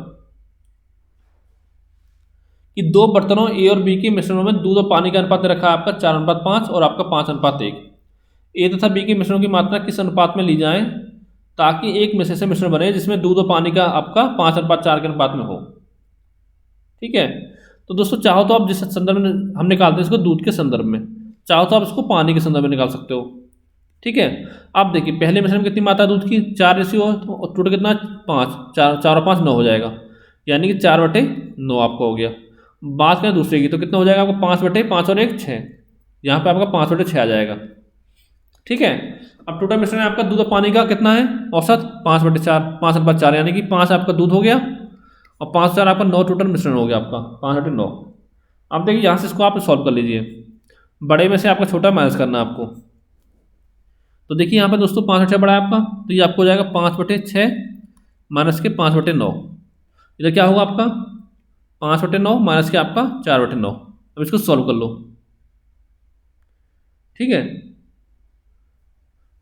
कि 2 बर्तनों ए और बी के मिश्रणों में दूध और पानी का अनुपात रखा है आपका 4:5 और आपका 5:1। ए तथा बी के मिश्रणों की मात्रा किस अनुपात में ली जाए ताकि एक मिश्रण से मिश्रण बने जिसमें दूध और पानी का आपका 5:4 के अनुपात में हो। ठीक है, तो दोस्तों चाहो तो आप जिस संदर्भ में हम निकालते हैं इसको दूध के संदर्भ में, चाहो तो आप इसको पानी के संदर्भ में निकाल सकते हो। ठीक है, आप देखिए पहले मिश्रण में कितनी मात्रा दूध की 4 रेशियो, तो टोटल कितना 5, 4 और 5 9 हो जाएगा, यानी कि 4/9 आपका हो गया। बात करें दूसरे की तो कितना हो जाएगा आपको 5/5 और 1 6, यहाँ पे आपका 5/6 आ जाएगा। ठीक है, अब टोटल मिश्रण है आपका दूध और पानी का कितना है औसत 5/4 5/4, यानी कि 5 आपका दूध हो गया और 5 4 आपका 9 टोटल मिश्रण हो गया आपका 5/9। अब देखिए यहाँ से इसको आप सॉल्व कर लीजिए, बड़े में से आपका छोटा माइनस करना है आपको, तो देखिए यहाँ पे दोस्तों 5/6 बड़ा है आपका, तो ये आपको हो जाएगा 5/6 माइनस के 5/9, इधर क्या होगा आपका 5/9 माइनस के आपका 4/9। अब इसको सॉल्व कर लो। ठीक है,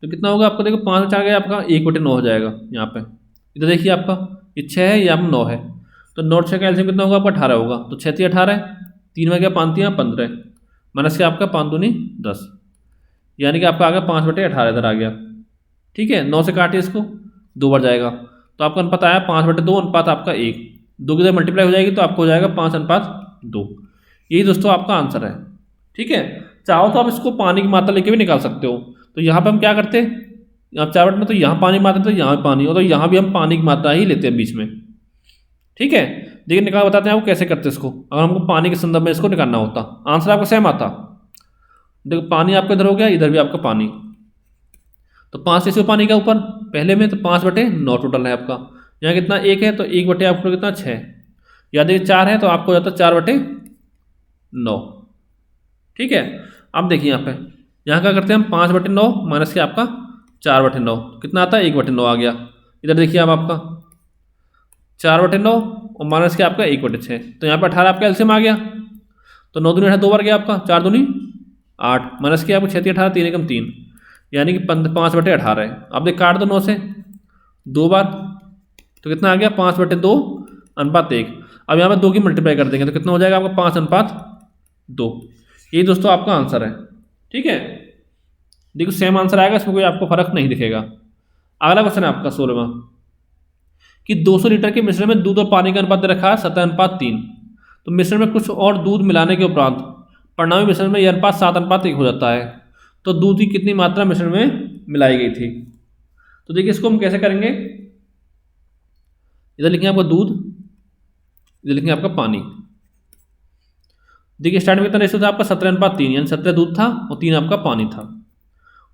तो कितना होगा आपका देखो 5/4 गया आपका 1/9 हो जाएगा यहाँ पे। इधर देखिए आपका ये 6 है, यहाँ पे 9 है, तो 9 और 6 का एलसीएम कितना होगा आपका 18 होगा, तो 6 3 18, 3 में गया 5 3 15 माइनस के आपका 5 दूनी 10, यानी कि आपका आ गया 5/18 इधर आ गया। ठीक है, 9 से काटिए इसको 2 बार जाएगा, तो आपका अनुपात आया 5/2 अनुपात आपका 1, 2 की इधर मल्टीप्लाई हो जाएगी तो आपको हो जाएगा 5:2। यही दोस्तों आपका आंसर है। ठीक है, चाहो तो आप इसको पानी की मात्रा लेके भी निकाल सकते हो, तो यहाँ पे हम क्या करते हैं, यहाँ 4 में तो यहाँ पानी की मात्रा, तो यहाँ भी पानी, और तो यहाँ भी हम पानी की मात्रा ही लेते हैं बीच में। ठीक है, देखिए निकाल बताते हैं आपको कैसे करते हैं इसको, अगर हमको पानी के संदर्भ में इसको निकालना होता, आंसर आपका सेम आता। देखो पानी आपका इधर हो गया, इधर भी आपका पानी, तो 5 रेशियो पानी का ऊपर पहले में, तो 5/9 टोटल है आपका, यहाँ कितना 1 है तो 1 आपको कितना 6, या देखिए 4 है तो आपको हो जाता 4/9। ठीक है, अब देखिए यहाँ क्या करते हैं हम 5/9 माइनस के आपका 4/9, कितना आता है 1/9 आ गया। इधर देखिए अब आपका 4/9 और माइनस के आपका 1/6, तो यहाँ पर 18 आपका एलसीएम आ गया, तो 9 दूनी 18 2 बार गया आपका, 4 दूनी 8 माइनस के आपको 6 3 18 3 एकम 3, यानी कि 5/18 है। अब देख काट दो 9 से 2 बार, तो कितना आ गया 5/2 अनुपात 1। अब यहाँ पे 2 की मल्टीप्लाई कर देंगे तो कितना हो जाएगा आपका 5:2। यही दोस्तों आपका आंसर है। ठीक है, देखो सेम आंसर आएगा, इसमें कोई आपको फर्क नहीं दिखेगा। अगला क्वेश्चन है आपका 16वां कि 200 लीटर के मिश्रण में दूध और पानी का अनुपात रखा है 17:3, तो मिश्रण में कुछ और दूध मिलाने के उपरांत परिणामी मिश्रण में यह अनुपात 7:1 हो जाता है। तो दूध की कितनी मात्रा मिश्रण में मिलाई गई थी। तो देखिए इसको हम कैसे करेंगे, इधर लिखेंगे आपका दूध, इधर लिखेंगे आपका पानी। देखिए स्टार्टिंग में कितना रेशियो था आपका 17:3, यानी 17 दूध था और 3 आपका पानी था।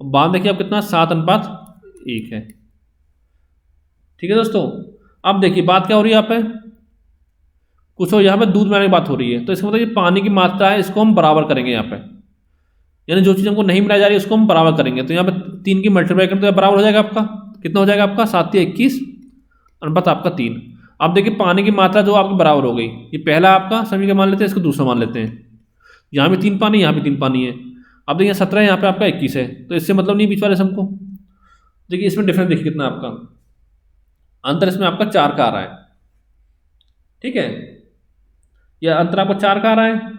और बाद देखिए आप कितना 7:1 है। ठीक है दोस्तों, अब देखिए बात क्या हो रही है यहाँ पे, कुछ हो यहाँ पे दूध मिलाने की बात हो रही है, तो इसका मतलब ये पानी की मात्रा है, इसको हम बराबर करेंगे यहाँ पे, यानी जो चीज़ हमको नहीं मिलाई जा रही है उसको हम बराबर करेंगे। तो यहाँ पे 3 की मल्टीप्लाई करें तो बराबर हो जाएगा आपका, कितना हो जाएगा आपका 7×21 अनुपात आपका 3। अब देखिए पानी की मात्रा जो आपकी बराबर हो गई, ये पहला आपका समीकरण मान लेते हैं, इसको दूसरा मान लेते हैं। यहाँ भी 3 पानी, यहाँ भी 3 पानी है। अब देखिए 17 यहाँ पे आपका 21 है, तो इससे मतलब नहीं बीच वाले सम को। देखिए इसमें डिफरेंस देखिए कितना आपका अंतर, इसमें आपका 4 का आ रहा है। ठीक है, यह अंतर आपका 4 का आ रहा है।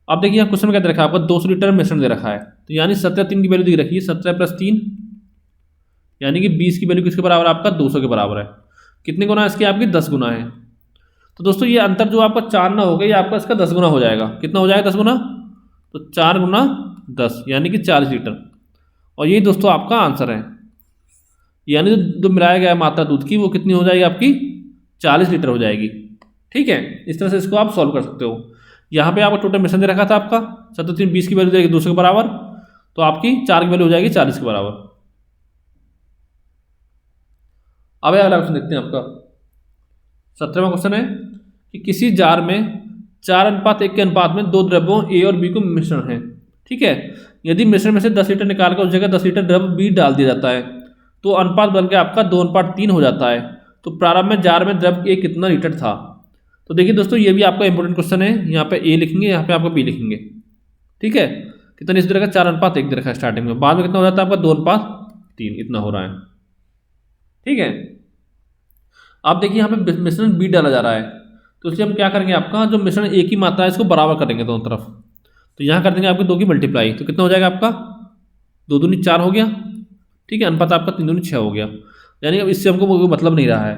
अब देखिए यहाँ क्वेश्चन में क्या दे रखा है आपका 200 लीटर मिश्रण दे रखा है, तो यानी 17 3 की वैल्यू दिख रखी है, 17 + 3 यानी कि 20 की वैल्यू किसके बराबर है आपका 200 के बराबर है। कितने गुना है इसकी आपकी 10 गुना है। तो दोस्तों ये अंतर जो आपका 4 ना हो गया, ये आपका इसका 10 गुना हो जाएगा। कितना हो जाएगा 10 गुना, तो 4 × 10 यानी कि 40 लीटर। और यही दोस्तों आपका आंसर है, यानी जो मिलाया गया है मात्रा दूध की वो कितनी हो जाएगी आपकी 40 लीटर हो जाएगी। ठीक है, इस तरह से इसको आप सॉल्व कर सकते हो। यहाँ पे आपको टोटल मिश्रण दे रखा था आपका 17 3 20 की वैल्यू देगी 200 के बराबर, तो आपकी 4 की वैल्यू हो जाएगी 40 के बराबर। अब अगला क्वेश्चन देखते हैं आपका 17वां क्वेश्चन है कि किसी जार में 4:1 के अनुपात में 2 द्रव्यों ए और बी को मिश्रण है। ठीक है, यदि मिश्रण में से 10 लीटर निकालकर उस जगह 10 लीटर द्रव्य बी डाल दिया जाता है तो अनुपात बदल के आपका 2:3 हो जाता है। तो प्रारंभ में जार में द्रव्य ए कितना लीटर था। तो देखिए दोस्तों ये भी आपका इंपॉर्टेंट क्वेश्चन है, यहाँ पे ए लिखेंगे, यहाँ पे आपका बी लिखेंगे। ठीक है, कितना इस तरह का 4:1 दे रखा है स्टार्टिंग में, बाद में कितना हो जाता है आपका 2:3 इतना हो रहा है। ठीक है, अब देखिए यहाँ पे मिश्रण बी डाला जा रहा है, तो इसलिए हम क्या करेंगे आपका जो मिश्रण ए की मात्रा है इसको बराबर करेंगे दोनों तरफ। तो यहाँ कर देंगे आपके 2 की मल्टीप्लाई, तो कितना हो जाएगा आपका 2 दूनी 4 हो गया। ठीक है, अनुपात आपका 3 दूनी 6 हो गया, यानी अब इससे हमको कोई मतलब नहीं रहा है।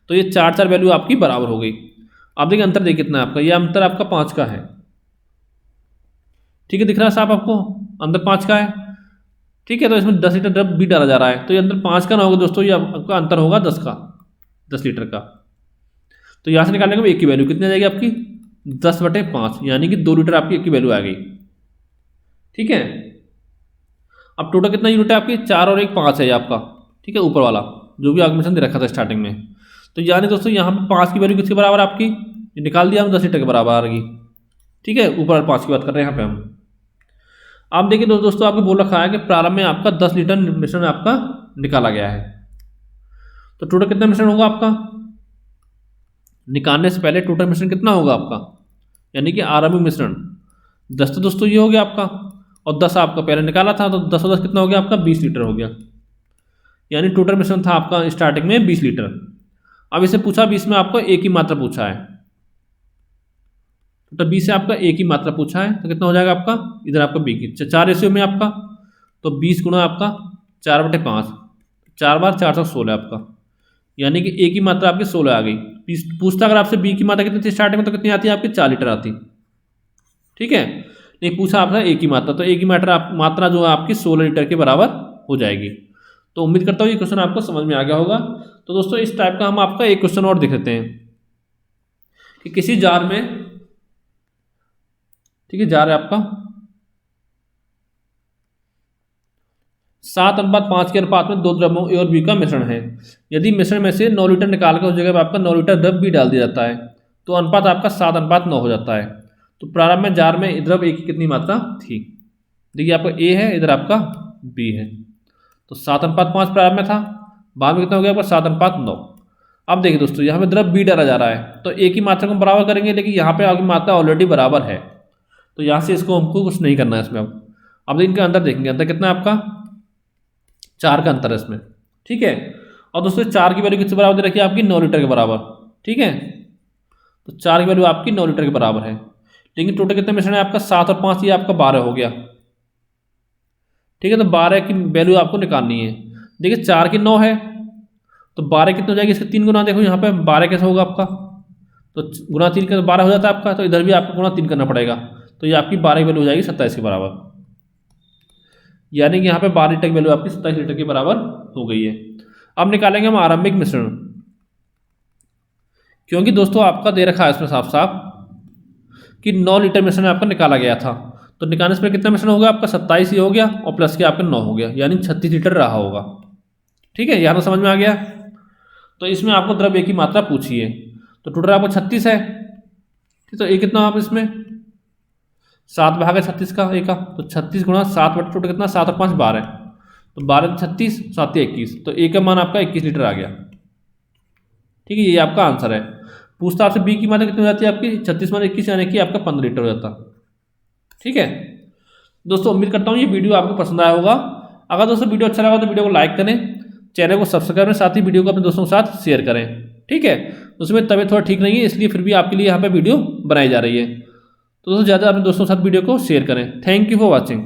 तो ये 4 वैल्यू आपकी बराबर हो गई। अब देखिए अंतर देखिए कितना है आपका, ये अंतर आपका 5 का है। ठीक है, दिख रहा है साहब आपको अंदर 5 का है। ठीक है, तो इसमें 10 लीटर द्रव्य बी डाला जा रहा है, तो ये अंदर 5 का ना होगा दोस्तों, ये आपका अंतर होगा 10 लीटर का। तो यहाँ से निकालने के बाद एक की वैल्यू कितनी आ जाएगी आपकी 10/5, यानी कि 2 लीटर आपकी एक की वैल्यू आ गई। ठीक है, अब टोटल कितना यूनिट है आपकी 4 और 1 5 है ये आपका। ठीक है, ऊपर वाला जो भी आगमेशन दे रखा था स्टार्टिंग में। तो यानी दोस्तों यहाँ पे 5 की वैल्यू किसके बराबर आपकी, ये निकाल दिया हम 10 लीटर के बराबर आ गई। ठीक है, ऊपर 5 की बात कर रहे हैं यहाँ पे हम। अब देखिए दोस्तों आपको बोल रखा है कि प्रारंभ में आपका 10 लीटर मिश्रण आपका निकाला गया है। तो टोटल कितना मिश्रण होगा आपका, निकालने से पहले टोटल मिश्रण कितना होगा आपका, यानी कि आरंभिक मिश्रण 10 तो दोस्तों ये हो गया आपका, और 10 आपका पहले निकाला था, तो 10 और 10 कितना हो गया आपका 20 लीटर हो गया। यानी टोटल मिश्रण था आपका स्टार्टिंग में 20 लीटर। अब इसे पूछा 20 में आपको एक ही मात्रा पूछा है, तो 20 से आपका एक ही मात्रा पूछा है, तो कितना हो जाएगा आपका इधर आपका बी की 4 रेशियो में आपका, तो 20 गुना आपका 4/5, 4 बार 416 आपका, यानी कि एक ही मात्रा आपकी 16 आ गई। पूछता अगर आपसे बी की मात्रा कितनी थी स्टार्टिंग में, तो कितनी आती है आपकी 4 लीटर आती। ठीक है, नहीं पूछा आपका एक ही मात्रा, तो एक ही मात्रा जो है आपकी 16 लीटर के बराबर हो जाएगी। तो उम्मीद करता हूँ ये क्वेश्चन आपको समझ में आ गया होगा। तो दोस्तों इस टाइप का हम आपका एक क्वेश्चन और देख लेते हैं कि किसी जार में, ठीक है जार है आपका 7:5 के अनुपात में 2 द्रव्यों ए और बी का मिश्रण है। यदि मिश्रण में से 9 लीटर निकालकर उस जगह पर आपका 9 लीटर द्रव्य बी डाल दिया जाता है तो अनुपात आपका 7:9 हो जाता है। तो प्रारंभ में जार में द्रव्य ए की कितनी मात्रा थी। देखिए आपका ए है, इधर आपका बी है, तो 7:5 प्रारंभ में था, बाद में कितना हो गया आपका 7:9। अब देखिए दोस्तों यहाँ पे द्रव्य बी डाला जा रहा है, तो ए की मात्रा को बराबर करेंगे, लेकिन यहाँ पे आपकी मात्रा ऑलरेडी बराबर है, तो यहाँ से इसको हमको कुछ नहीं करना है इसमें। अब इनका अंतर देखेंगे, अंतर कितना है आपका 4 का अंतर है इसमें। ठीक है, और दोस्तों 4 की वैल्यू किससे बराबर दे रखी है आपकी 9 लीटर के बराबर। ठीक है, तो 4 की वैल्यू आपकी 9 लीटर के बराबर है, लेकिन टोटल कितना मिश्रण है आपका 7 और 5, ये आपका 12 हो गया। ठीक है, तो 12 की वैल्यू आपको निकालनी है। देखिए 4 की 9 है, तो 12 कितना हो जाएगी, इसके 3 गुना। देखो यहाँ पे 12 कैसे होगा आपका, तो गुना 3 का 12 हो जाता है आपका, तो इधर भी आपको गुना 3 करना पड़ेगा। तो ये आपकी 12 वैल्यू हो जाएगी 27 के बराबर, यानी कि यहाँ पे 12 लीटर की वैल्यू आपकी 27 लीटर के बराबर हो गई है। अब निकालेंगे हम आरंभिक मिश्रण, क्योंकि दोस्तों आपका दे रखा है इसमें साफ साफ कि 9 लीटर मिश्रण आपका निकाला गया था, तो निकालने से कितना मिश्रण हो गया आपका 27 ही हो गया और प्लस के आपका 9 हो गया, यानी 36 लीटर रहा होगा। ठीक है, यहाँ तो समझ में आ गया। तो इसमें आपको द्रव्य की मात्रा पूछी है, तो टोटल आपको 36 है, तो एक कितना आप इसमें 7 भाग है 36 का एक का, तो 36 गुणा 7 बटे टोटल कितना 7 और 5 12, तो 12 36 7 21, तो ए का मान आपका 21 लीटर आ गया। ठीक है, ये आपका आंसर है। पूछता आपसे बी की मात्रा कितनी हो जाती है आपकी 36 मान 21, यानी कि आपका 15 लीटर हो जाता। ठीक है दोस्तों, उम्मीद करता हूँ ये वीडियो आपको पसंद आया होगा। अगर दोस्तों वीडियो अच्छा लगा तो वीडियो को लाइक करें, चैनल को सब्सक्राइब करें, साथ ही वीडियो को अपने दोस्तों के साथ शेयर करें। ठीक है, उसमें तबीयत थोड़ा ठीक नहीं है, इसलिए फिर भी आपके लिए यहाँ पे वीडियो बनाई जा रही है, तो दोस्तों ज़्यादा अपने दोस्तों के साथ वीडियो को शेयर करें। Thank you for watching.